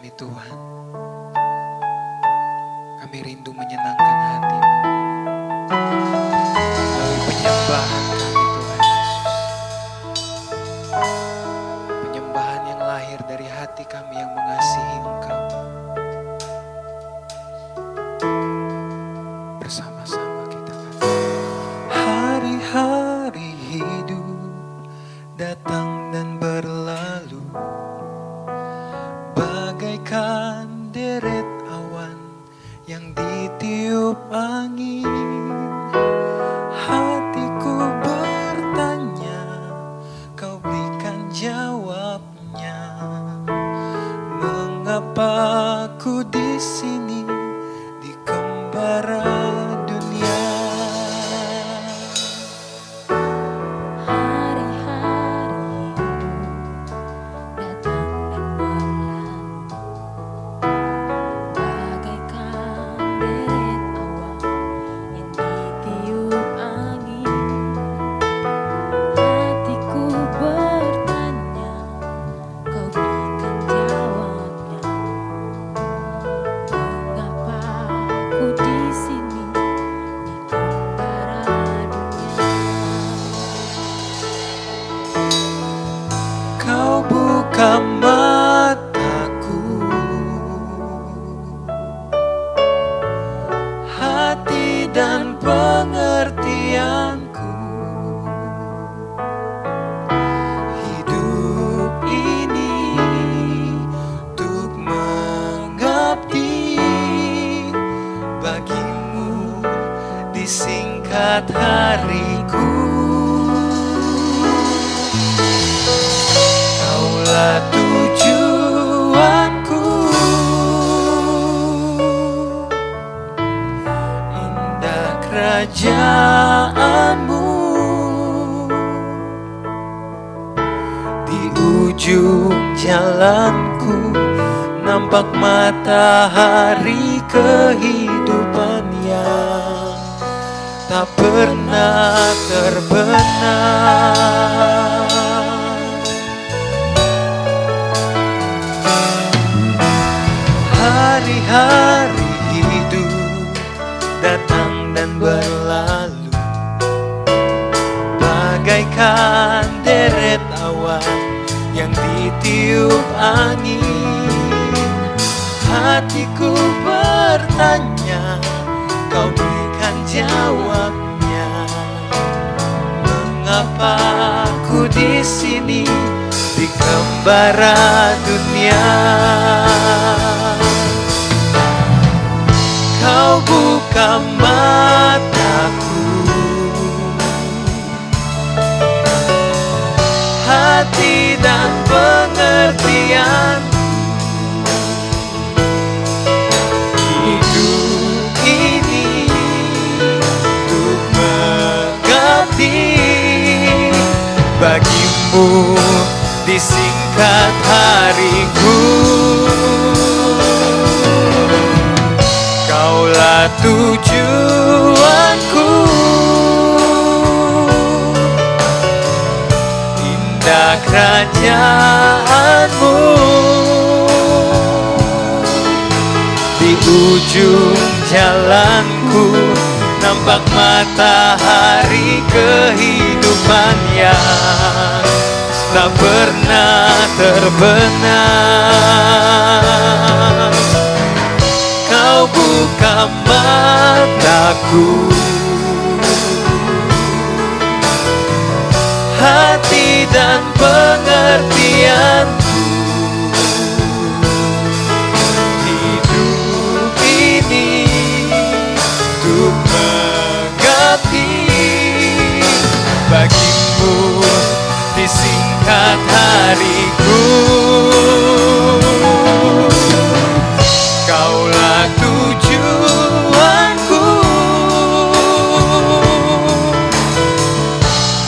kami Tuhan. Kami rindu menyenangkan hati-Mu melalui penyembahan kami Tuhan Yesus. Penyembahan yang lahir dari hati kami yang mengasihi Engkau. Bersama-sama kita katakan, hari-hari hidup datang dan berlalu, bagaikan deret awan yang ditiup angin. Hatiku bertanya, Kau berikan jawabnya. Mengapa ku di sini di kembara dunia? Kau buka mataku, hati dan pengertianku. Hidup ini untuk mengabdi bagimu, disingkat hariku. Kaulah tujuanku, indah kerajaan-Mu. Di ujung jalanku nampak matahari kehidupan yang tak pernah terbenam. Hari-hari hidup datang dan berlalu, bagaikan deret awan yang ditiup angin. Hatiku bertanya, Kau berikan jawabnya. Mengapa ku di sini di kembara dunia? Kau buka mataku, hati dan pengertian. Hidup ini untuk mengabdi bagimu, disingkat hariku. Kaulah tujuanku, indah kerajaan-Mu. Di ujung jalanku nampak matahari kehidupan yang tak pernah terbenam. Kau buka mataku, hati dan pengertianku. Hidup ini untuk mengabdi bagimu, disingkat hariku. Kaulah tujuanku,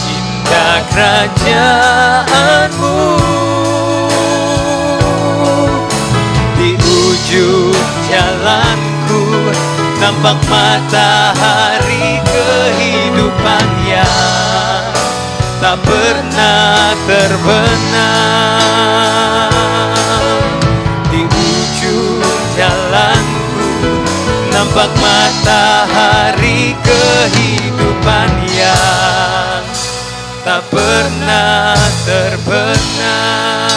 indah kerajaan-Mu. Di ujung jalanku nampak matahari kehidupan yang tak pernah terbenam. Di ujung ombak matahari kehidupan yang tak pernah terbenam.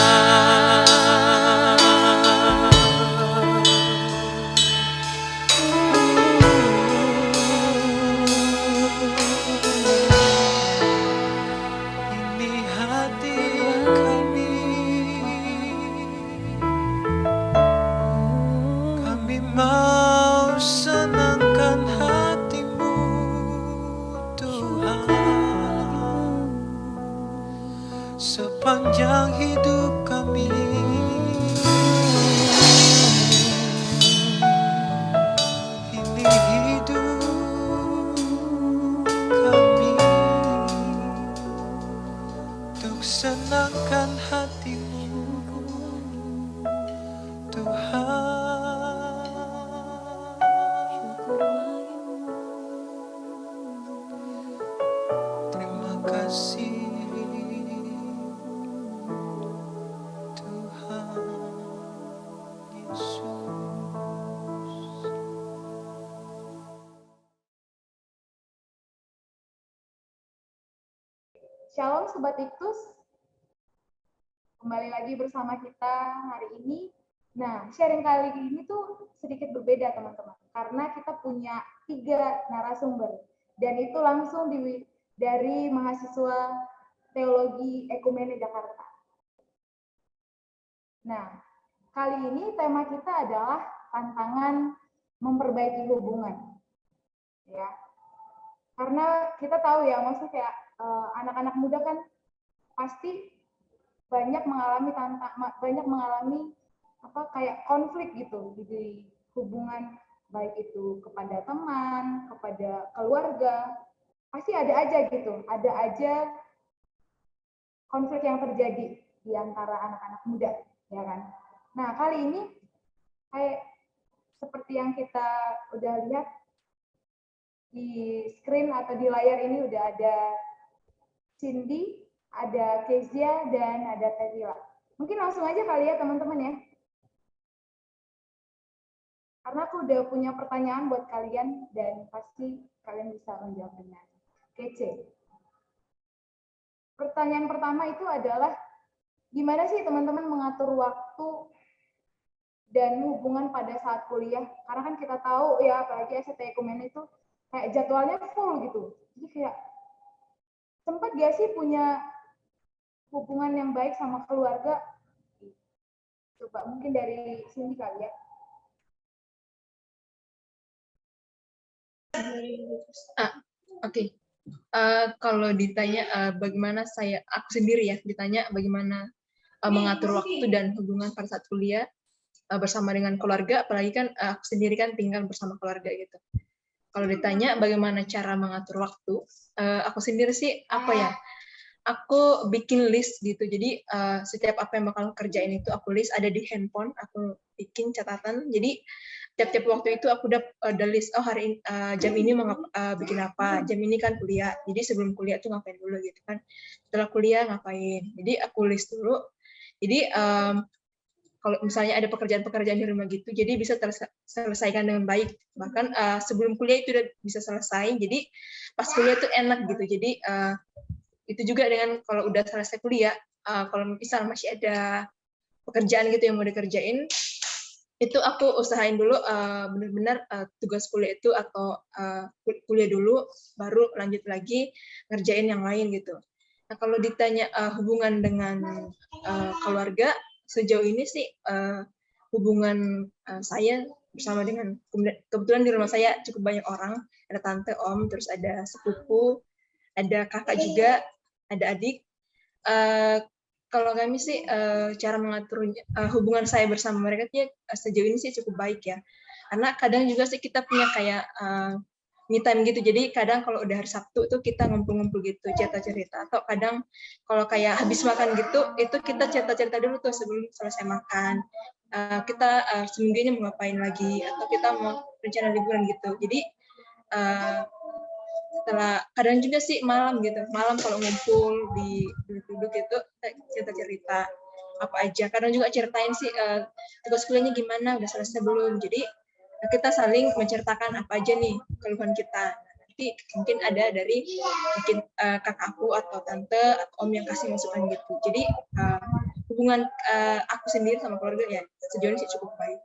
Ini hati kami mau senangkan hatimu, Tuhan, sepanjang hidup kami. Ini hidup kami untuk senangkan hatimu, Tuhan. Terima kasih Tuhan Yesus. Shalom Sobat Iktus, kembali lagi bersama kita hari ini. Nah, sharing kali ini tuh sedikit berbeda teman-teman, karena kita punya 3 narasumber, dan itu langsung dari mahasiswa Teologi Ekumene Jakarta. Nah, kali ini tema kita adalah tantangan memperbaiki hubungan. Ya, karena kita tahu ya, maksudnya kayak anak-anak muda kan pasti banyak mengalami kayak konflik gitu di hubungan, baik itu kepada teman, kepada keluarga, pasti ada aja gitu, ada aja konflik yang terjadi di antara anak-anak muda, ya kan? Nah, kali ini kayak seperti yang kita udah lihat di screen atau di layar ini, udah ada Cindy, ada Kezia, dan ada Tevila. Mungkin langsung aja kali ya teman-teman ya. Karena aku udah punya pertanyaan buat kalian dan pasti kalian bisa menjawab dengan kece. Pertanyaan pertama itu adalah, gimana sih teman-teman mengatur waktu dan hubungan pada saat kuliah? Karena kan kita tahu ya, apalagi ST Ekumene itu kayak jadwalnya full gitu. Jadi kayak sempat gak sih punya hubungan yang baik sama keluarga? Coba mungkin dari sini kali ya. Oke. Kalau ditanya bagaimana aku sendiri ya, ditanya bagaimana mengatur waktu dan hubungan pada saat kuliah bersama dengan keluarga, apalagi kan aku sendiri kan tinggal bersama keluarga gitu. Kalau ditanya bagaimana cara mengatur waktu, aku sendiri sih aku bikin list gitu. Jadi setiap apa yang bakal kerjain itu aku list, ada di handphone, aku bikin catatan. Jadi tiap-tiap waktu itu aku udah list, hari ini, jam ini mau bikin apa, jam ini kan kuliah, jadi sebelum kuliah tuh ngapain dulu gitu kan, setelah kuliah ngapain, jadi aku list dulu. Jadi kalau misalnya ada pekerjaan-pekerjaan di rumah gitu, jadi bisa selesaikan dengan baik, bahkan sebelum kuliah itu udah bisa selesai, jadi pas kuliah tuh enak gitu. Jadi itu juga dengan kalau udah selesai kuliah, kalau misal masih ada pekerjaan gitu yang mau dikerjain, itu aku usahain dulu benar-benar tugas kuliah itu atau kuliah dulu, baru lanjut lagi ngerjain yang lain gitu. Nah, kalau ditanya hubungan dengan keluarga, sejauh ini sih hubungan saya bersama dengan, kebetulan di rumah saya cukup banyak orang, ada tante, om, terus ada sepupu, ada kakak juga, ada adik. Kalau kami sih cara mengatur hubungan saya bersama mereka sejauh ini sih cukup baik ya. Karena kadang juga sih kita punya kayak me time gitu. Jadi kadang kalau udah hari Sabtu tuh kita ngumpul-ngumpul gitu, cerita-cerita. Atau kadang kalau kayak habis makan gitu, itu kita cerita-cerita dulu tuh sebelum selesai makan. Kita seminggu ini mau ngapain lagi, atau kita mau rencana liburan gitu. Jadi setelah kadang juga sih malam kalau ngumpul di duduk itu cerita apa aja, kadang juga ceritain sih tugas kuliahnya gimana, udah selesai belum. Jadi kita saling menceritakan apa aja nih keluhan kita. Nanti mungkin ada dari mungkin kakak aku atau tante atau om yang kasih masukan gitu. Jadi hubungan aku sendiri sama keluarga ya sejauh ini sih cukup baik.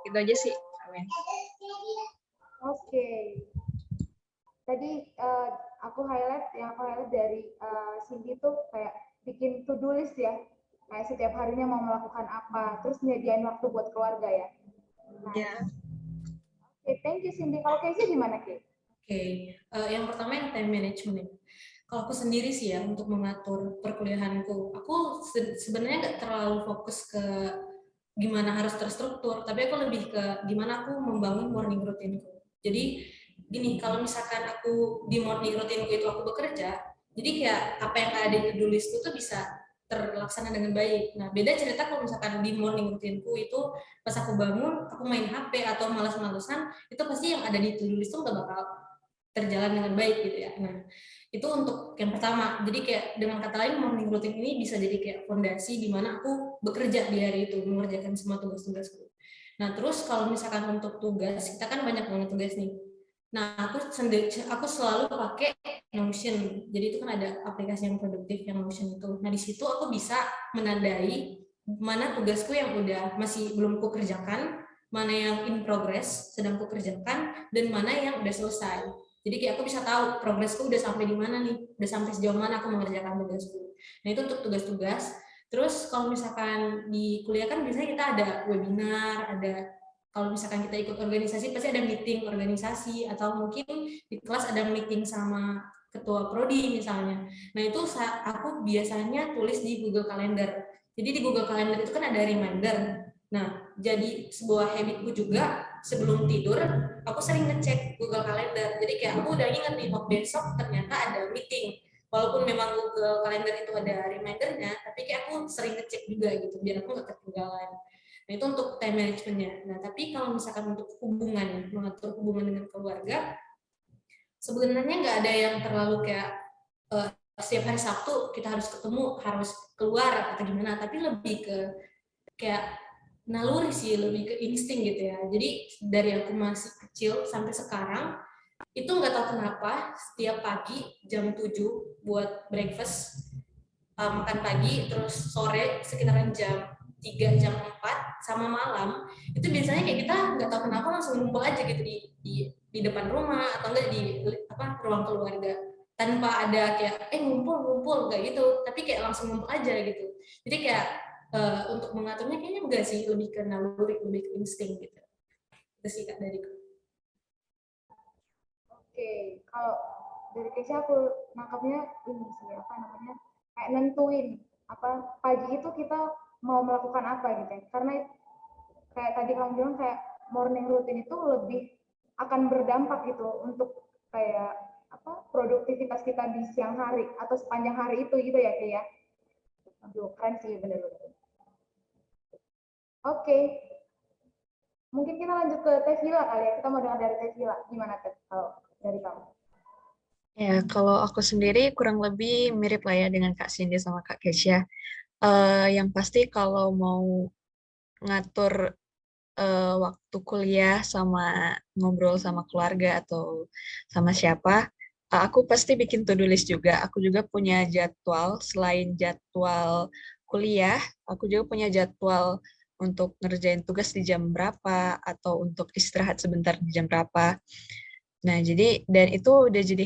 Itu aja sih, Awen. Oke. Tadi aku highlight dari Cindy tuh kayak bikin to-do list ya. Kayak setiap harinya mau melakukan apa, terus nyediain waktu buat keluarga ya. Nah, Ya. Oke, thank you Cindy. Kalau Casey gimana, Kay? Oke, yang pertama yang time management. Kalau aku sendiri sih ya untuk mengatur perkuliahanku, aku sebenarnya nggak terlalu fokus ke gimana harus terstruktur, tapi aku lebih ke gimana aku membangun morning routine-ku. Jadi gini, kalau misalkan aku di morning routine-ku itu aku bekerja, jadi kayak apa yang ada di to-do list-ku tuh bisa terlaksana dengan baik. Nah, beda cerita kalau misalkan di morning routine-ku itu pas aku bangun, aku main HP atau malas-malesan, itu pasti yang ada di to-do list tuh nggak bakal terjalan dengan baik gitu ya. Nah, itu untuk yang pertama. Jadi kayak dengan kata lain morning routine ini bisa jadi kayak fondasi di mana aku bekerja di hari itu, mengerjakan semua tugas-tugasku. Nah, terus kalau misalkan untuk tugas, kita kan banyak banget tugas nih. Nah, aku selalu pakai Notion. Jadi itu kan ada aplikasi yang produktif yang Notion itu. Nah, di situ aku bisa menandai mana tugasku yang udah masih belum kukerjakan, mana yang in progress sedang kukerjakan, dan mana yang udah selesai. Jadi kayak aku bisa tahu progresku udah sampai di mana nih, udah sampai sejauh mana aku mengerjakan tugasku. Nah, itu untuk tugas-tugas. Terus kalau misalkan di kuliah kan biasanya kita ada webinar, ada kalau misalkan kita ikut organisasi pasti ada meeting organisasi, atau mungkin di kelas ada meeting sama ketua prodi misalnya. Nah, itu aku biasanya tulis di Google Calendar. Jadi di Google Calendar itu kan ada reminder. Nah, jadi sebuah habitku juga sebelum tidur aku sering ngecek Google Calendar. Jadi kayak aku udah inget nih, besok ternyata ada meeting. Walaupun memang Google Calendar itu ada remindernya, tapi kayak aku sering ngecek juga gitu, biar aku nggak ketinggalan. Nah, itu untuk time managementnya. Nah, tapi kalau misalkan untuk hubungan, mengatur hubungan dengan keluarga, sebenarnya nggak ada yang terlalu kayak setiap hari Sabtu kita harus ketemu, harus keluar atau gimana, tapi lebih ke kayak naluri sih, lebih ke insting gitu ya. Jadi dari aku masih kecil sampai sekarang itu nggak tahu kenapa setiap pagi jam 7 buat breakfast, makan pagi, terus sore sekitaran jam 3 jam 4 sama malam itu biasanya kayak kita nggak tahu kenapa langsung ngumpul aja gitu di depan rumah atau enggak di ruang keluarga, tanpa ada kayak ngumpul kayak gitu, tapi kayak langsung ngumpul aja gitu. Jadi kayak untuk mengaturnya kayaknya enggak sih, lebih ke naluri, lebih ke insting gitu. Itu sih Kak dariku. Oke, kalau dari Casey aku nangkapnya ini sih apa namanya kayak nentuin apa pagi itu kita mau melakukan apa gitu ya. Karena kayak tadi kamu bilang kayak morning routine itu lebih akan berdampak gitu untuk kayak apa produktivitas kita di siang hari atau sepanjang hari itu gitu ya Kay ya. Aduh, keren sih bener-bener. Oke. Mungkin kita lanjut ke Teh Vila kali ya. Kita mau dengar dari Teh Vila. Gimana Teh kalau dari kamu? Ya, kalau aku sendiri kurang lebih mirip lah ya dengan Kak Cindy sama Kak Kesha. Yang pasti kalau mau ngatur waktu kuliah sama ngobrol sama keluarga atau sama siapa, aku pasti bikin to-do list juga. Aku juga punya jadwal, selain jadwal kuliah, aku juga punya jadwal untuk ngerjain tugas di jam berapa atau untuk istirahat sebentar di jam berapa. Nah, jadi dan itu udah jadi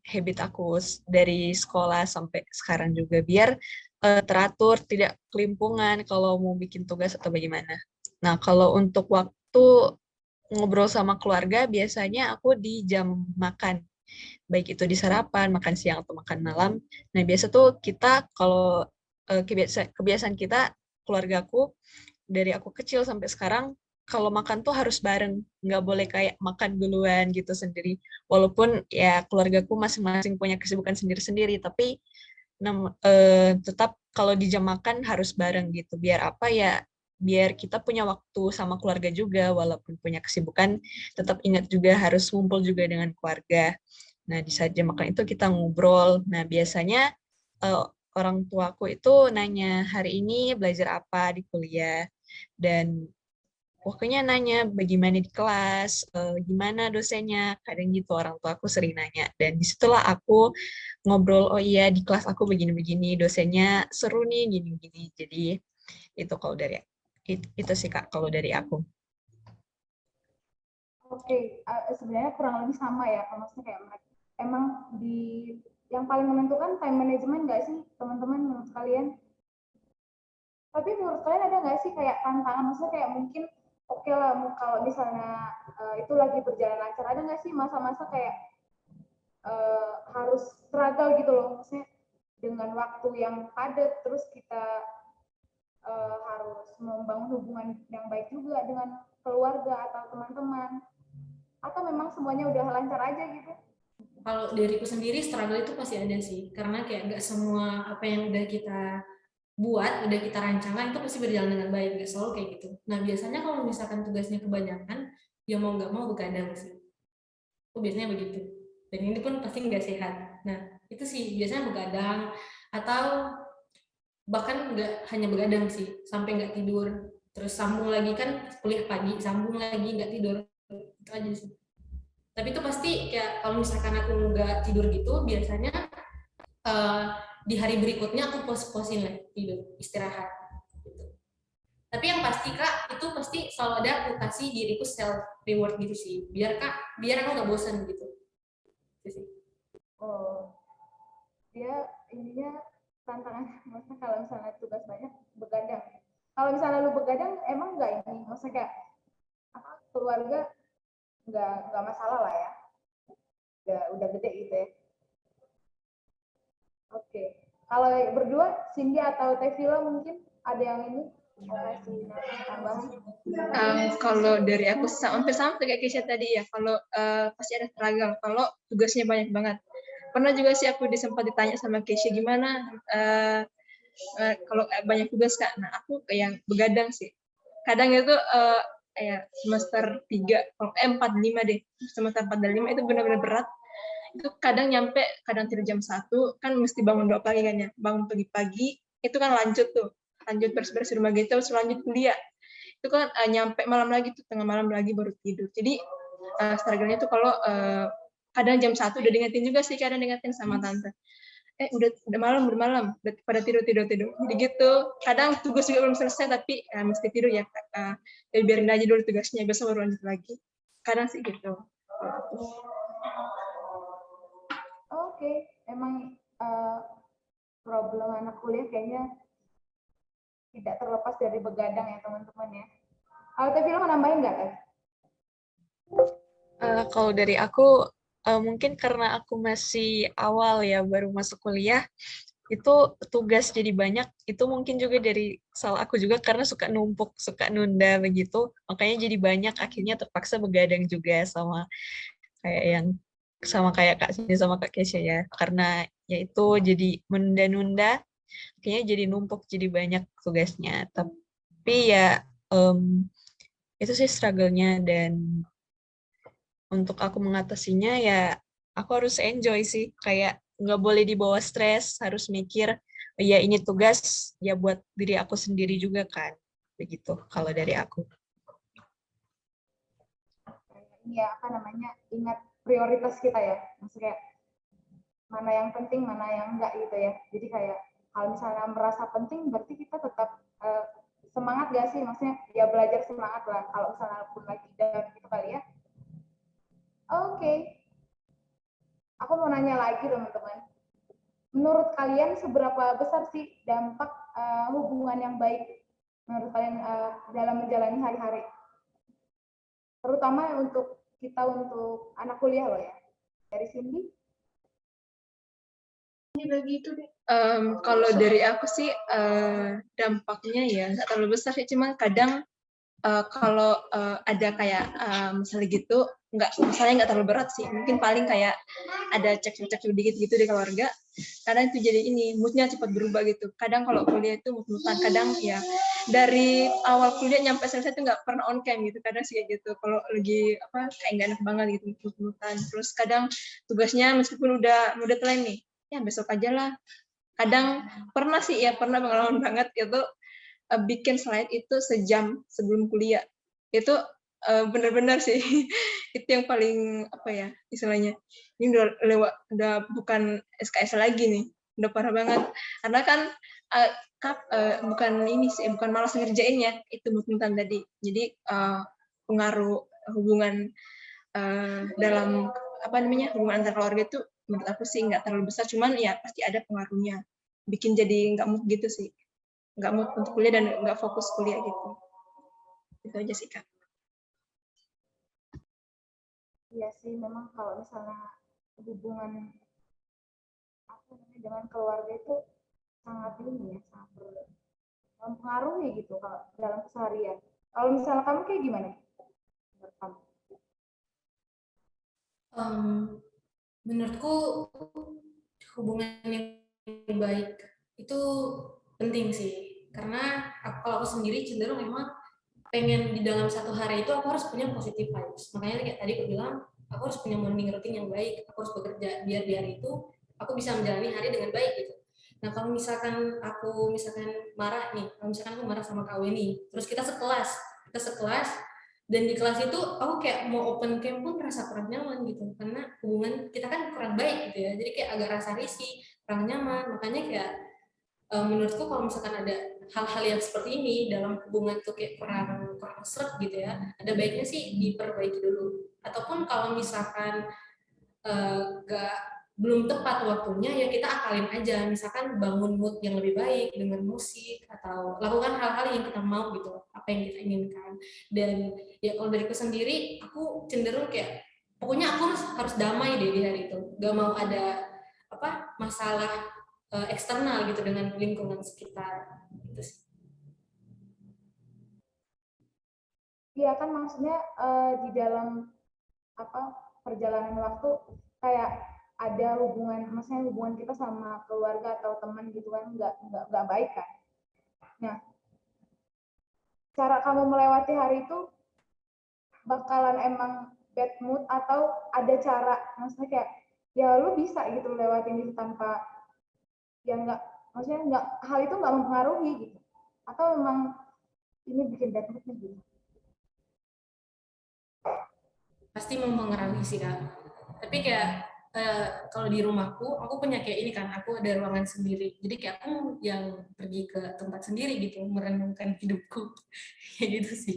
habit aku dari sekolah sampai sekarang juga biar teratur, tidak kelimpungan kalau mau bikin tugas atau bagaimana. Nah, kalau untuk waktu ngobrol sama keluarga biasanya aku di jam makan, baik itu di sarapan, makan siang atau makan malam. Nah, biasa tuh kita kalau kebiasaan kita keluargaku dari aku kecil sampai sekarang kalau makan tuh harus bareng, nggak boleh kayak makan duluan gitu sendiri. Walaupun ya keluargaku masing-masing punya kesibukan sendiri-sendiri, tapi tetap kalau di jam makan harus bareng gitu. Biar apa ya? Biar kita punya waktu sama keluarga juga, walaupun punya kesibukan, tetap ingat juga harus ngumpul juga dengan keluarga. Nah, di saat jam makan itu kita ngobrol. Nah, biasanya orang tuaku itu nanya hari ini belajar apa di kuliah. Dan pokoknya nanya bagaimana di kelas, gimana dosennya, kadang gitu orang tua aku sering nanya. Dan disitulah aku ngobrol, oh iya di kelas aku begini-begini, dosennya seru nih gini-gini. Jadi itu kalau dari itu sih Kak kalau dari aku. Oke, sebenarnya kurang lebih sama ya, maksudnya kayak emang di yang paling menentukan time management nggak sih teman-teman menurut kalian? Tapi menurut kalian ada nggak sih kayak tantangan, maksudnya kayak mungkin oke lah kalau misalnya itu lagi berjalan lancar, ada nggak sih masa-masa kayak harus struggle gitu loh, maksudnya dengan waktu yang padat, terus kita harus membangun hubungan yang baik juga dengan keluarga atau teman-teman, atau memang semuanya udah lancar aja gitu? Kalau diriku sendiri struggle itu pasti ada sih, karena kayak nggak semua apa yang udah kita buat, udah kita rancangkan itu pasti berjalan dengan baik, nggak selalu kayak gitu. Nah biasanya kalau misalkan tugasnya kebanyakan, ya mau nggak mau begadang sih. Aku biasanya begitu. Dan ini pun pasti nggak sehat. Nah itu sih biasanya begadang, atau bahkan nggak hanya begadang sih, sampai nggak tidur. Terus sambung lagi kan kuliah pagi, sambung lagi nggak tidur. Itu aja sih. Tapi itu pasti kayak kalau misalkan aku nggak tidur gitu, biasanya eh, di hari berikutnya aku pos-posin lah tidur istirahat gitu. Tapi yang pasti kak itu pasti selalu ada aku kasih diriku self reward gitu sih, biar aku nggak bosan gitu. Gitu sih. Oh, dia ininya tantangan, maksudnya kalau misalnya tugas banyak begadang. Kalau misalnya lu begadang emang nggak ini, maksudnya kayak apa, keluarga nggak masalah lah ya, udah gede gitu ya. Oke, kalau berdua Cindy atau Tevila mungkin ada yang ini mau kasih tambahan? Kalau dari aku hampir sama kayak Keisha tadi ya. Kalau pasti ada struggle. Kalau tugasnya banyak banget. Pernah juga sih aku sempat ditanya sama Keisha gimana kalau banyak tugas Kak. Nah aku kayak begadang sih. Kadang itu kayak semester 3, 4, 5 deh. Semester 4 dan 5 itu benar-benar berat. Itu kadang nyampe, kadang tidur jam 1, kan mesti bangun 2 pagi kan ya. Bangun pagi-pagi, itu kan lanjut tuh. Lanjut beres-beres rumah gitu, terus lanjut kuliah. Itu kan nyampe malam lagi tuh, tengah malam lagi baru tidur. Jadi struggle-nya tuh kalau kadang jam 1 udah diingetin juga sih, kadang diingetin sama tante. Udah malam, udah pada tidur. Jadi gitu, kadang tugas juga belum selesai, tapi mesti tidur ya, biarin aja dulu tugasnya, besok baru lanjut lagi. Kadang sih gitu. Oke, emang problem anak kuliah kayaknya tidak terlepas dari begadang ya teman-teman ya. Kalau Tevila mau nambahin nggak Teh? Kalau dari aku, mungkin karena aku masih awal ya, baru masuk kuliah, itu tugas jadi banyak, itu mungkin juga dari salah aku juga karena suka numpuk, suka nunda begitu, makanya jadi banyak, akhirnya terpaksa begadang juga kayak yang sama kayak Kak Sini sama Kak Kesha ya, karena ya itu jadi menunda-nunda, akhirnya jadi numpuk, jadi banyak tugasnya. Tapi ya itu sih struggle-nya, dan untuk aku mengatasinya ya aku harus enjoy sih, kayak nggak boleh dibawa stres, harus mikir ya ini tugas ya buat diri aku sendiri juga kan, begitu kalau dari aku. Ini ya apa namanya, ingat prioritas kita ya, maksudnya mana yang penting mana yang enggak gitu ya. Jadi kayak kalau misalnya merasa penting berarti kita tetap semangat gak sih, maksudnya ya belajar semangat lah kalau misalnya pun lagi down gitu kali ya. Oke, aku mau nanya lagi teman-teman, menurut kalian seberapa besar sih dampak hubungan yang baik menurut kalian dalam menjalani hari-hari, terutama untuk kita, untuk anak kuliah loh ya, dari Cindy? Kalau dari aku sih dampaknya ya nggak terlalu besar sih, cuman kadang kalau ada kayak misalnya gitu, misalnya nggak terlalu berat sih, mungkin paling kayak ada cek-cek dikit gitu di keluarga, kadang itu jadi ini moodnya cepat berubah gitu. Kadang kalau kuliah itu mood-moodan, kadang ya dari awal kuliah nyampe selesai itu nggak pernah on cam gitu, kadang sih kayak gitu. Kalau lagi kayak nggak enak banget gitu mood-moodan. Terus kadang tugasnya meskipun udah deadline nih, ya besok aja lah. Kadang pernah pengalaman banget itu bikin slide itu sejam sebelum kuliah. Itu benar-benar sih itu yang paling apa ya istilahnya, ini udah bukan SKS lagi nih, udah parah banget karena kan bukan ini sih, bukan malas ngerjainnya, itu mutan tadi. Jadi pengaruh hubungan dalam apa namanya hubungan antar keluarga itu menurut aku sih nggak terlalu besar, cuman ya pasti ada pengaruhnya, bikin jadi nggak mood gitu sih, nggak mood untuk kuliah dan nggak fokus kuliah gitu. Itu aja sih Kak. Iya sih, memang kalau misalnya hubungan dengan keluarga itu sangat ini ya, sangat mempengaruhi gitu kalau dalam keseharian. Kalau misalnya kamu kayak gimana? Menurut kamu? Menurutku hubungan yang baik itu penting sih, karena kalau aku sendiri cenderung memang pengen di dalam satu hari itu aku harus punya positive vibes. Makanya kayak tadi aku bilang, aku harus punya morning routine yang baik, aku harus bekerja biar di hari itu aku bisa menjalani hari dengan baik gitu. Nah kalau misalkan aku marah nih, kalau misalkan aku marah sama Kak Weni, terus kita sekelas, dan di kelas itu aku kayak mau open camp pun rasa kurang nyaman gitu, karena hubungan kita kan kurang baik gitu ya, jadi kayak agak rasa risih, kurang nyaman. Makanya kayak menurutku kalau misalkan ada hal-hal yang seperti ini dalam hubungan tuh kayak kurang kurang seret gitu ya, ada baiknya sih diperbaiki dulu. Ataupun kalau misalkan nggak belum tepat waktunya, ya kita akalin aja, misalkan bangun mood yang lebih baik dengan musik atau lakukan hal-hal yang kita mau gitu, apa yang kita inginkan. Dan ya kalau dariku sendiri, aku cenderung kayak pokoknya aku harus damai deh di hari itu, gak mau ada apa masalah eksternal gitu dengan lingkungan sekitar gitu sih. Iya kan maksudnya di dalam apa perjalanan waktu kayak ada hubungan, maksudnya hubungan kita sama keluarga atau teman gitu kan nggak baik kan. Nah, cara kamu melewati hari itu bakalan emang bad mood atau ada cara, maksudnya kayak ya lu bisa gitu lewatin itu tanpa ya nggak, maksudnya nggak, hal itu nggak mempengaruhi gitu, atau memang ini bikin bad mood nih gitu. Pasti mempengaruhi sih Kak, tapi kayak kalau di rumahku aku punya kayak ini kan, aku ada ruangan sendiri, jadi kayak aku yang pergi ke tempat sendiri gitu merenungkan hidupku kayak gitu sih.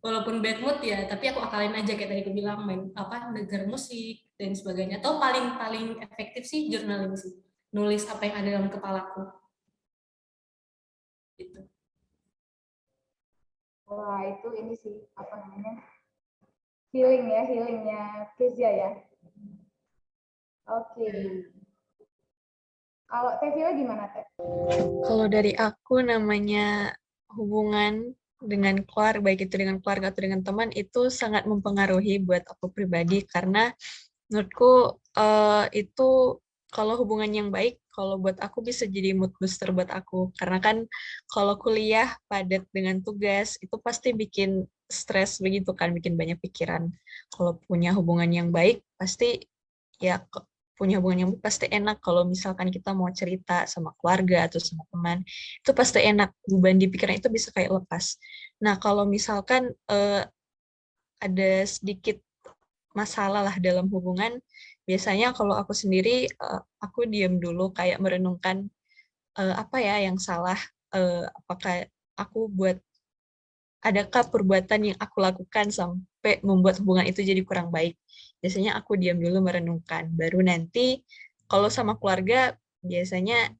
Walaupun bad mood ya, tapi aku akalin aja kayak tadi aku bilang, main apa, denger musik dan sebagainya. Atau paling paling efektif sih journaling sih, nulis apa yang ada dalam kepalaku gitu. Wah itu ini sih apa namanya, healingnya Kezia ya. Oke. Kalau Teh Vila gimana Teh? Kalau dari aku namanya hubungan dengan keluarga, baik itu dengan keluarga atau dengan teman, itu sangat mempengaruhi buat aku pribadi karena menurutku itu kalau hubungan yang baik, kalau buat aku bisa jadi mood booster buat aku. Karena kan kalau kuliah padat dengan tugas, itu pasti bikin stres begitu kan, bikin banyak pikiran. Kalau punya hubungan yang baik, pasti ya punya hubungan yang baik pasti enak kalau misalkan kita mau cerita sama keluarga atau sama teman, itu pasti enak, beban di pikiran itu bisa kayak lepas. Nah, kalau misalkan ada sedikit masalah lah dalam hubungan, biasanya kalau aku sendiri, aku diam dulu kayak merenungkan apa ya yang salah, apakah aku buat, adakah perbuatan yang aku lakukan sampai membuat hubungan itu jadi kurang baik. Biasanya aku diam dulu merenungkan, baru nanti kalau sama keluarga biasanya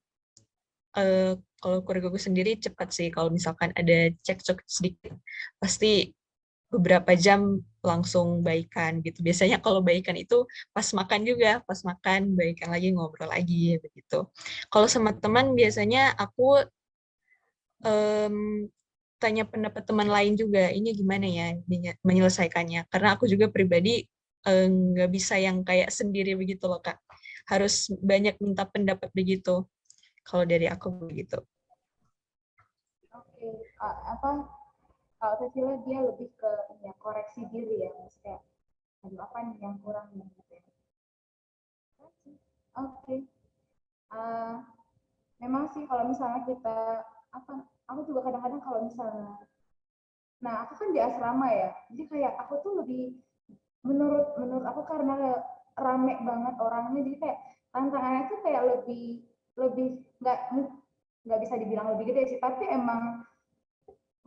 kalau keluarga gue sendiri cepat sih, kalau misalkan ada cekcok sedikit pasti beberapa jam langsung baikan gitu. Biasanya kalau baikan itu pas makan juga, pas makan baikan lagi, ngobrol lagi begitu. Kalau sama teman biasanya aku tanya pendapat teman lain juga, ini gimana ya menyelesaikannya. Karena aku juga pribadi nggak bisa yang kayak sendiri begitu loh Kak. Harus banyak minta pendapat begitu. Kalau dari aku begitu. Oke. Apa kalau Teh Vila dia lebih ke ya, koreksi diri ya, maksudnya aduh apa nih yang kurang nih gitu ya. Oke. Uh, Memang sih kalau misalnya kita apa, aku juga kadang-kadang kalau misalnya Nah, aku kan di asrama ya, jadi kayak aku tuh lebih, menurut aku karena rame banget orangnya, jadi kayak tantangannya tuh kayak lebih lebih nggak bisa dibilang lebih gede sih, tapi emang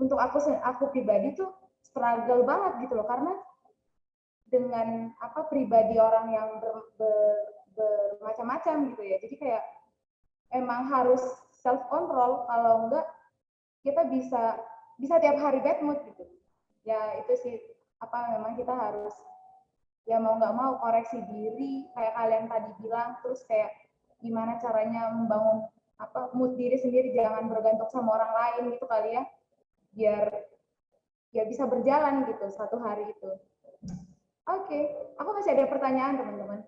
untuk aku pribadi tuh struggle banget gitu loh, karena dengan apa pribadi orang yang bermacam-macam gitu ya, jadi kayak emang harus self control, kalau enggak kita bisa bisa tiap hari bad mood gitu ya. Itu sih apa, memang kita harus ya mau nggak mau koreksi diri kayak kalian tadi bilang, terus kayak gimana caranya membangun apa mood diri sendiri, jangan bergantung sama orang lain gitu kali ya, biar ya bisa berjalan gitu satu hari itu. Oke, aku masih ada pertanyaan teman-teman.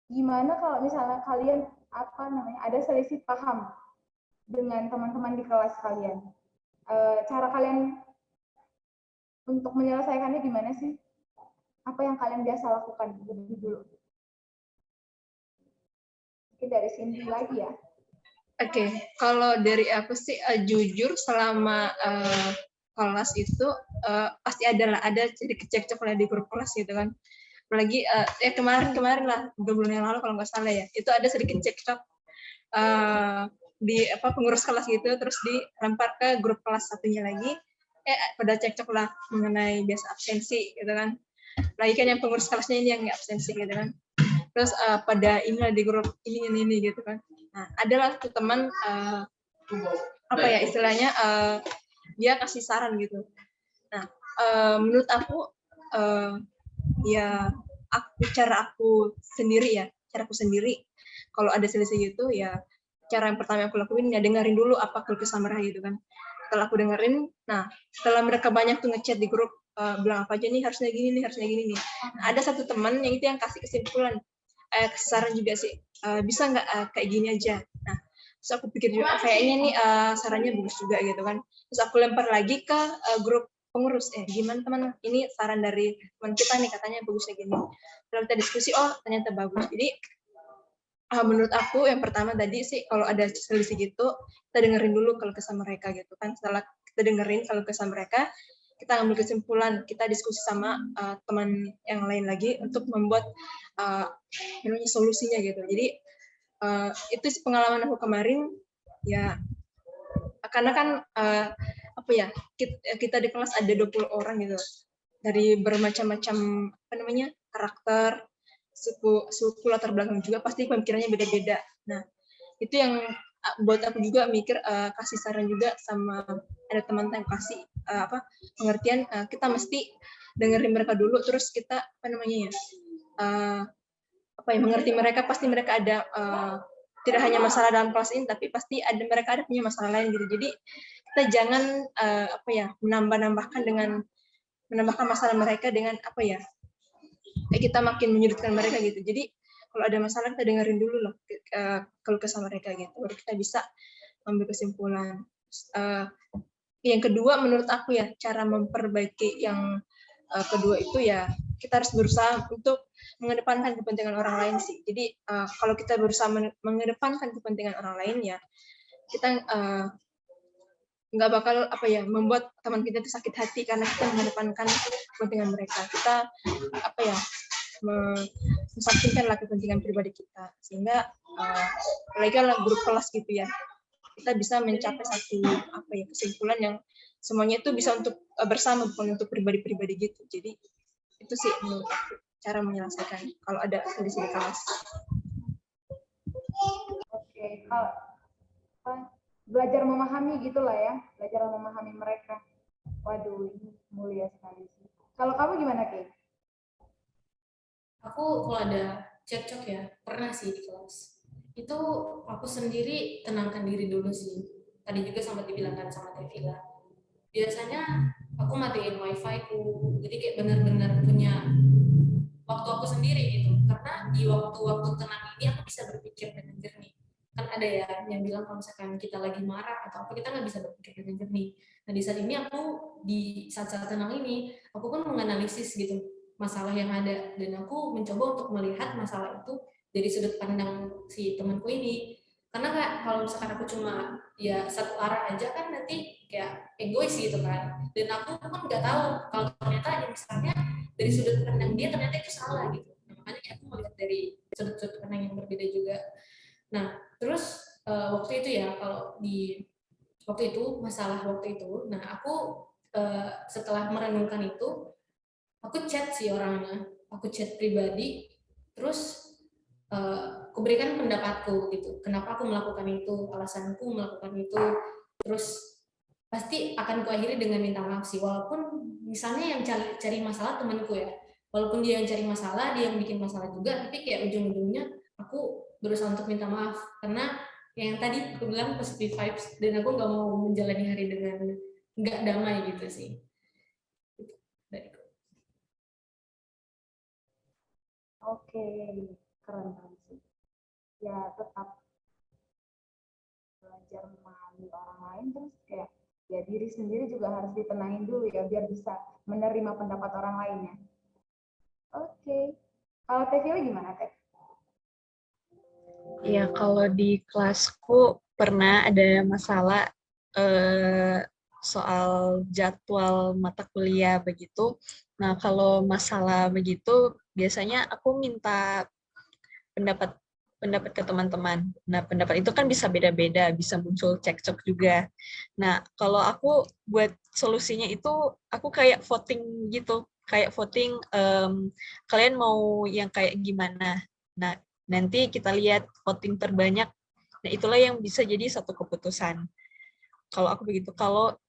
Gimana kalau misalnya kalian apa namanya ada selisih paham dengan teman-teman di kelas kalian? Cara kalian untuk menyelesaikannya gimana sih? Apa yang kalian biasa lakukan lebih dulu? Mungkin dari Cindy lagi ya. Oke, kalau dari aku sih jujur selama kelas itu pasti ada sedikit cekcok lah di grup kelas gitu kan. Apalagi kemarin lah 2 bulan yang lalu kalau nggak salah ya, itu ada sedikit cekcok di apa pengurus kelas gitu, terus dilempar ke grup kelas satunya lagi, pada cekcok lah mengenai biasa absensi gitu kan. Lagi kan yang pengurus kelasnya ini yang nggak absensi gitu kan. Terus pada inilah di grup ini gitu kan. Nah, adalah tuh teman apa ya istilahnya dia kasih saran gitu. Nah, menurut aku ya cara aku sendiri kalau ada selisih gitu ya, cara yang pertama yang aku lakuin ya dengerin dulu apa keluh kesah mereka gitu kan. Setelah aku dengerin, nah setelah mereka banyak tuh ngechat di grup bilang apa aja nih harusnya gini nih. Nah, ada satu teman yang itu yang kasih kesimpulan, saran juga sih, bisa nggak kayak gini aja. Nah, terus aku pikir juga kayaknya nih sarannya bagus juga gitu kan. Terus aku lempar lagi ke grup pengurus, gimana teman, ini saran dari teman kita nih katanya bagusnya gini. Setelah kita diskusi, oh ternyata bagus. Jadi menurut aku yang pertama tadi sih kalau ada selisih gitu, kita dengerin dulu kalau kesah mereka gitu kan. Setelah kita dengerin kalau kesah mereka, kita ambil kesimpulan, kita diskusi sama teman yang lain lagi untuk membuat solusinya gitu. Jadi itu pengalaman aku kemarin ya, karena kan apa ya, kita di kelas ada 20 orang gitu, dari bermacam-macam apa namanya karakter, suku latar belakang juga pasti pemikirannya beda-beda. Nah, itu yang buat aku juga mikir, kasih saran juga sama ada teman yang kasih pengertian, kita mesti dengerin mereka dulu, terus kita apa namanya ya mengerti mereka, pasti mereka ada tidak hanya masalah dalam kelas ini, tapi pasti mereka ada punya masalah lain gitu. Jadi kita jangan menambahkan masalah mereka dengan kita makin menyudutkan mereka gitu. Jadi kalau ada masalah kita dengerin dulu loh kalau kesah mereka gitu, baru kita bisa ambil kesimpulan. Yang kedua menurut aku ya, cara memperbaiki yang kedua itu ya, kita harus berusaha untuk mengedepankan kepentingan orang lain sih. Jadi kalau kita berusaha mengedepankan kepentingan orang lain ya, kita nggak bakal membuat teman kita itu sakit hati karena kita mengedepankan kepentingan mereka. Kita mensampingkan lah kepentingan pribadi kita, sehingga apalagi kalau grup kelas gitu ya, kita bisa mencapai satu kesimpulan yang semuanya itu bisa untuk bersama, bukan untuk pribadi-pribadi gitu. Jadi itu sih menurut aku cara menyelesaikan kalau ada selisih di kelas. Oke, kalau belajar memahami gitulah ya, belajar memahami mereka. Waduh, ini mulia sekali sih. Kalau kamu gimana, Kay? Aku kalau ada cekcok ya, pernah sih di kelas. Itu aku sendiri tenangkan diri dulu sih. Tadi juga sempat dibilangkan sama Tevila. Biasanya aku matiin wifi ku, jadi kayak benar-benar punya waktu aku sendiri gitu. Karena di waktu-waktu tenang ini aku bisa berpikir dengan jernih. Kan ada ya yang bilang kalau misalkan kita lagi marah atau apa, kita nggak bisa berpikir dengan jernih. Nah di saat ini di saat-saat tenang ini, aku pun menganalisis gitu masalah yang ada, dan aku mencoba untuk melihat masalah itu dari sudut pandang si temanku ini. Karena kalau misalkan aku cuma ya satu arah aja kan nanti kayak egois gitu kan. Dan aku kan nggak tahu kalau ternyata misalnya dari sudut pandang dia ternyata itu salah gitu. Nah, makanya aku melihat dari sudut-sudut pandang yang berbeda juga. Nah, terus waktu itu ya, kalau di waktu itu, masalah waktu itu, nah aku setelah merenungkan itu, aku chat sih orangnya, aku chat pribadi, terus aku berikan pendapatku gitu, kenapa aku melakukan itu, alasanku melakukan itu, terus pasti akan kuakhiri dengan minta maaf sih, walaupun misalnya yang cari masalah temanku ya, walaupun dia yang cari masalah, dia yang bikin masalah juga, tapi kayak ujung-ujungnya aku berusaha untuk minta maaf, karena yang tadi aku bilang positive vibes, dan aku nggak mau menjalani hari dengan nggak damai gitu sih. Dariku. Oke, keren banget sih. Ya tetap belajar memahami orang lain, terus kayak ya diri sendiri juga harus ditenangin dulu ya biar bisa menerima pendapat orang lainnya. Oke, kalau Teh Vili gimana Teh? Ya, kalau di kelasku pernah ada masalah soal jadwal mata kuliah begitu. Nah, kalau masalah begitu, biasanya aku minta pendapat pendapat ke teman-teman. Nah, pendapat itu kan bisa beda-beda, bisa muncul cekcok juga. Nah, kalau aku buat solusinya itu, aku kayak voting gitu. Kayak voting, kalian mau yang kayak gimana. Nah, nanti kita lihat voting terbanyak. Nah, itulah yang bisa jadi satu keputusan. Kalau aku begitu.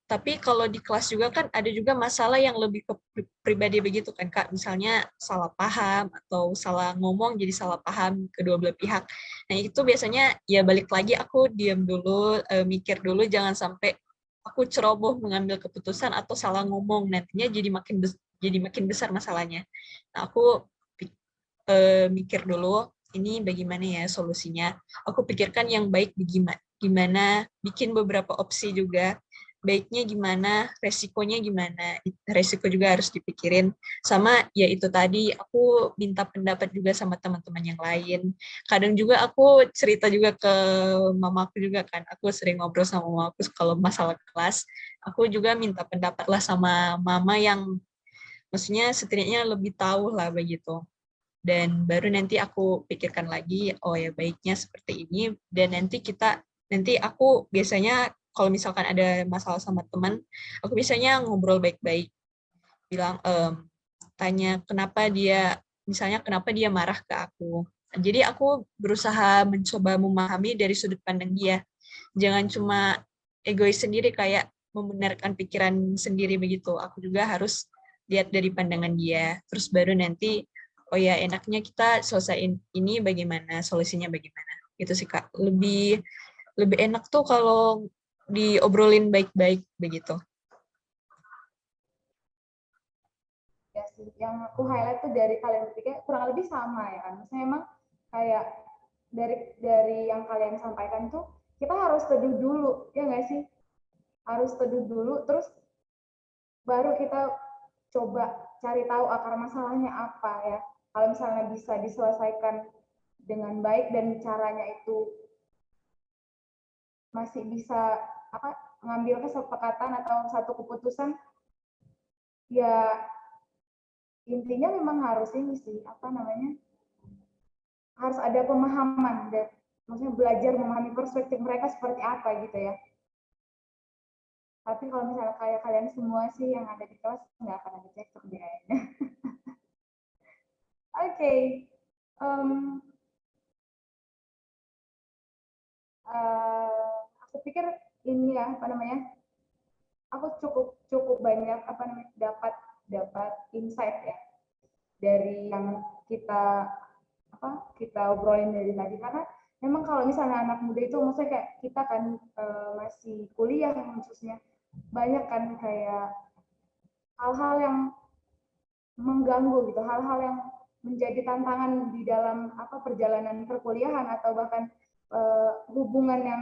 Tapi kalau di kelas juga kan ada juga masalah yang lebih ke pribadi begitu kan Kak. Misalnya salah paham atau salah ngomong jadi salah paham kedua belah pihak. Nah, itu biasanya ya balik lagi aku diam dulu, mikir dulu, jangan sampai aku ceroboh mengambil keputusan atau salah ngomong, nantinya jadi makin besar masalahnya. Nah, aku mikir dulu ini bagaimana ya solusinya. Aku pikirkan yang baik gimana, bikin beberapa opsi juga. Baiknya gimana, resikonya gimana. Resiko juga harus dipikirin. Sama ya itu tadi, aku minta pendapat juga sama teman-teman yang lain. Kadang juga aku cerita juga ke mamaku juga kan. Aku sering ngobrol sama mamaku kalau masalah kelas. Aku juga minta pendapat lah sama mama yang maksudnya setidaknya lebih tahu lah begitu. Dan baru nanti aku pikirkan lagi, oh ya baiknya seperti ini, dan nanti aku biasanya kalau misalkan ada masalah sama teman, aku biasanya ngobrol baik-baik, bilang tanya kenapa dia marah ke aku. Jadi aku berusaha mencoba memahami dari sudut pandang dia, jangan cuma egois sendiri kayak membenarkan pikiran sendiri begitu. Aku juga harus lihat dari pandangan dia, terus baru nanti oh ya enaknya kita selesaiin ini bagaimana, solusinya bagaimana. Gitu sih Kak. Lebih enak tuh kalau diobrolin baik-baik begitu. Ya sih, yang aku highlight tuh dari kalian bertiga kurang lebih sama ya kan. Maksudnya emang kayak dari yang kalian sampaikan tuh kita harus teduh dulu, ya nggak sih? Harus teduh dulu, terus baru kita coba cari tahu akar masalahnya apa ya. Kalau misalnya bisa diselesaikan dengan baik dan caranya itu masih bisa apa mengambil kesepakatan atau satu keputusan, ya intinya memang harus ini sih apa namanya, harus ada pemahaman dan maksudnya belajar memahami perspektif mereka seperti apa gitu ya. Tapi kalau misalnya kayak kalian semua sih yang ada di kelas nggak akan ada cekcok deh kayaknya. Oke, aku pikir ini ya apa namanya, aku cukup cukup banyak apa namanya dapat insight ya dari yang kita obrolin dari tadi, karena memang kalau misalnya anak muda itu maksudnya kayak kita kan masih kuliah khususnya, banyak kan kayak hal-hal yang mengganggu gitu, hal-hal yang menjadi tantangan di dalam apa perjalanan perkuliahan atau bahkan hubungan yang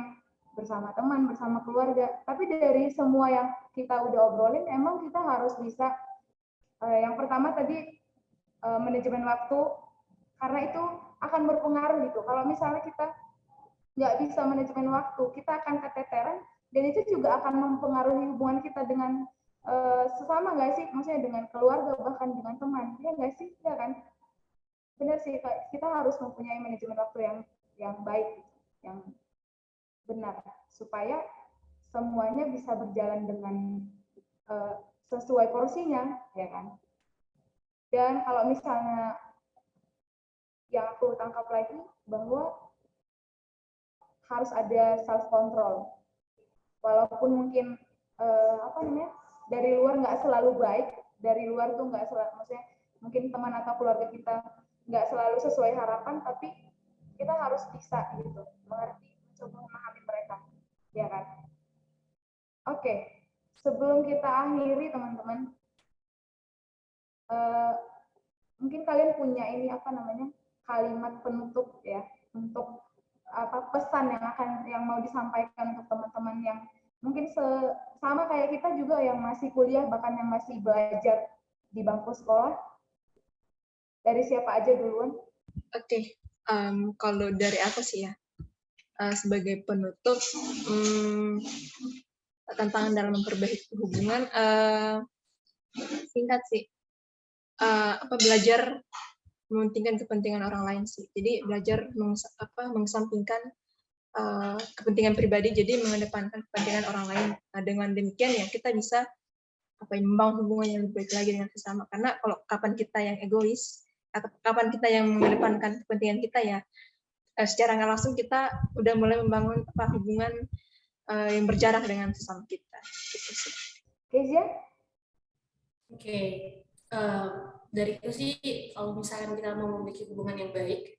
bersama teman, bersama keluarga. Tapi dari semua yang kita udah obrolin, emang kita harus bisa yang pertama tadi manajemen waktu, karena itu akan berpengaruh gitu. Kalau misalnya kita nggak bisa manajemen waktu, kita akan keteteran Dan itu juga akan mempengaruhi hubungan kita dengan sesama nggak sih? Maksudnya dengan keluarga, bahkan dengan teman. Ya nggak sih? Ya kan? Benar sih, kita harus mempunyai manajemen waktu yang baik, yang benar, supaya semuanya bisa berjalan dengan sesuai porsinya, ya kan? Dan kalau misalnya yang aku tangkap lagi, bahwa harus ada self control. Walaupun mungkin dari luar nggak selalu baik, dari luar tuh nggak selalu, maksudnya mungkin teman atau keluarga kita nggak selalu sesuai harapan, tapi kita harus bisa gitu mengerti, mencoba memahami mereka, ya kan? Oke, sebelum kita akhiri teman-teman, mungkin kalian punya ini kalimat penutup ya, untuk pesan yang mau disampaikan untuk teman-teman yang mungkin sama kayak kita juga, yang masih kuliah, bahkan yang masih belajar di bangku sekolah. Dari siapa aja duluan? Oke, kalau dari aku sih ya, sebagai penutup, tantangan dalam memperbaiki hubungan, singkat sih, belajar mementingkan kepentingan orang lain sih. Jadi belajar mengesampingkan kepentingan pribadi, jadi mengedepankan kepentingan orang lain. Nah, dengan demikian ya kita bisa membangun hubungan yang lebih baik lagi dengan sesama. Karena kalau kapan kita yang egois, atau kapan kita yang mengedepankan kepentingan kita, ya secara nggak langsung kita udah mulai membangun hubungan yang berjarak dengan sesama kita. Gitu sih. Kezia? Oke, dari itu sih, kalau misalkan kita mau memiliki hubungan yang baik,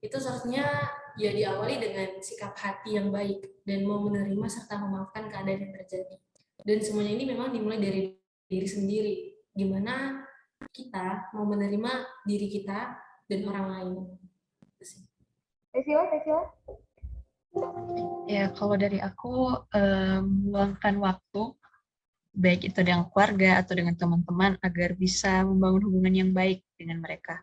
itu seharusnya ya diawali dengan sikap hati yang baik dan mau menerima serta memaafkan keadaan yang terjadi. Dan semuanya ini memang dimulai dari diri sendiri. Gimana kita mau menerima diri kita dan orang lain. Tevila? Ya, kalau dari aku, meluangkan waktu, baik itu dengan keluarga atau dengan teman-teman, agar bisa membangun hubungan yang baik dengan mereka.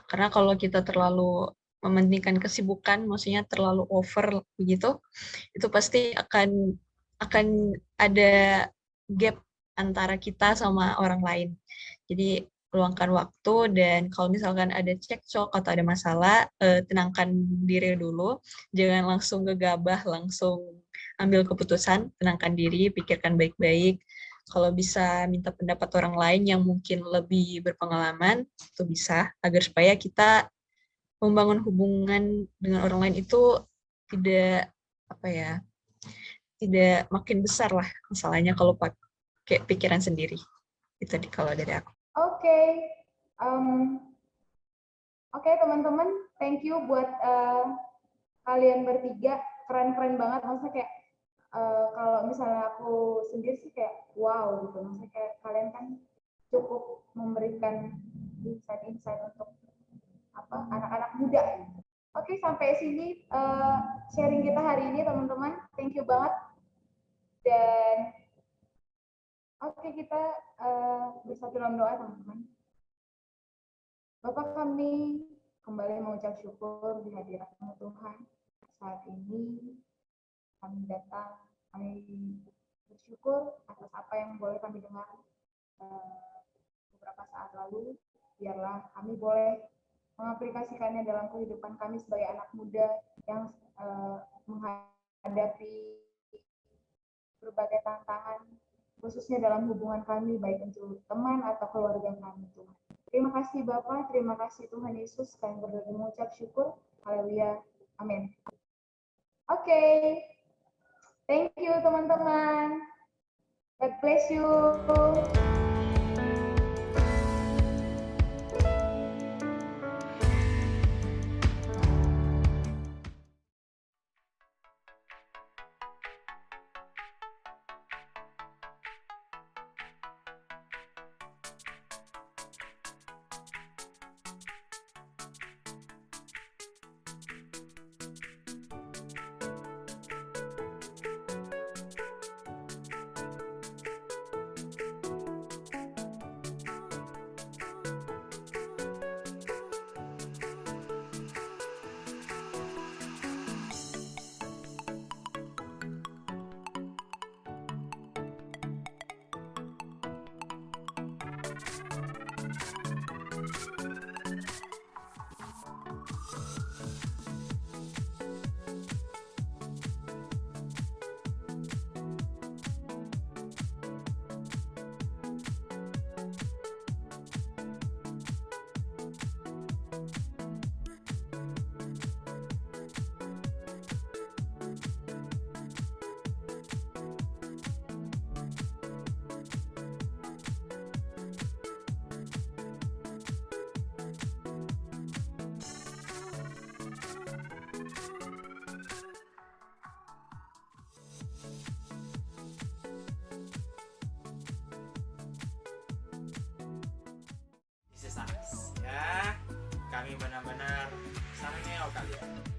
Karena kalau kita terlalu mementingkan kesibukan, maksudnya terlalu over begitu, itu pasti akan ada gap antara kita sama orang lain. Jadi luangkan waktu, dan kalau misalkan ada cekcok atau ada masalah, tenangkan diri dulu, jangan langsung gegabah, langsung ambil keputusan, tenangkan diri, pikirkan baik-baik. Kalau bisa minta pendapat orang lain yang mungkin lebih berpengalaman, itu bisa, agar supaya kita membangun hubungan dengan orang lain itu tidak tidak makin besar lah masalahnya kalau pakai pikiran sendiri. Itu kalau dari aku. Oke, teman-teman, thank you buat kalian bertiga, keren-keren banget. Maksudnya kayak kalau misalnya aku sendiri sih kayak wow gitu, maksudnya kayak kalian kan cukup memberikan insight-insight untuk anak-anak muda. Oke, sampai sini sharing kita hari ini teman-teman, thank you banget. Dan kita bersatu dalam doa teman-teman. Bapak, kami kembali mengucap syukur di hadirat-Mu Tuhan. Saat ini kami datang, kami bersyukur atas apa yang boleh kami dengar beberapa saat lalu. Biarlah kami boleh mengaplikasikannya dalam kehidupan kami sebagai anak muda yang menghadapi berbagai tantangan, khususnya dalam hubungan kami, baik untuk teman atau keluarga kami, Tuhan. Terima kasih Bapak, terima kasih Tuhan Yesus, kami berdoa mengucap syukur. Haleluya. Amin. Oke. Thank you teman-teman. God bless you. This is us, ya. Kami benar-benar sarangnya kalian.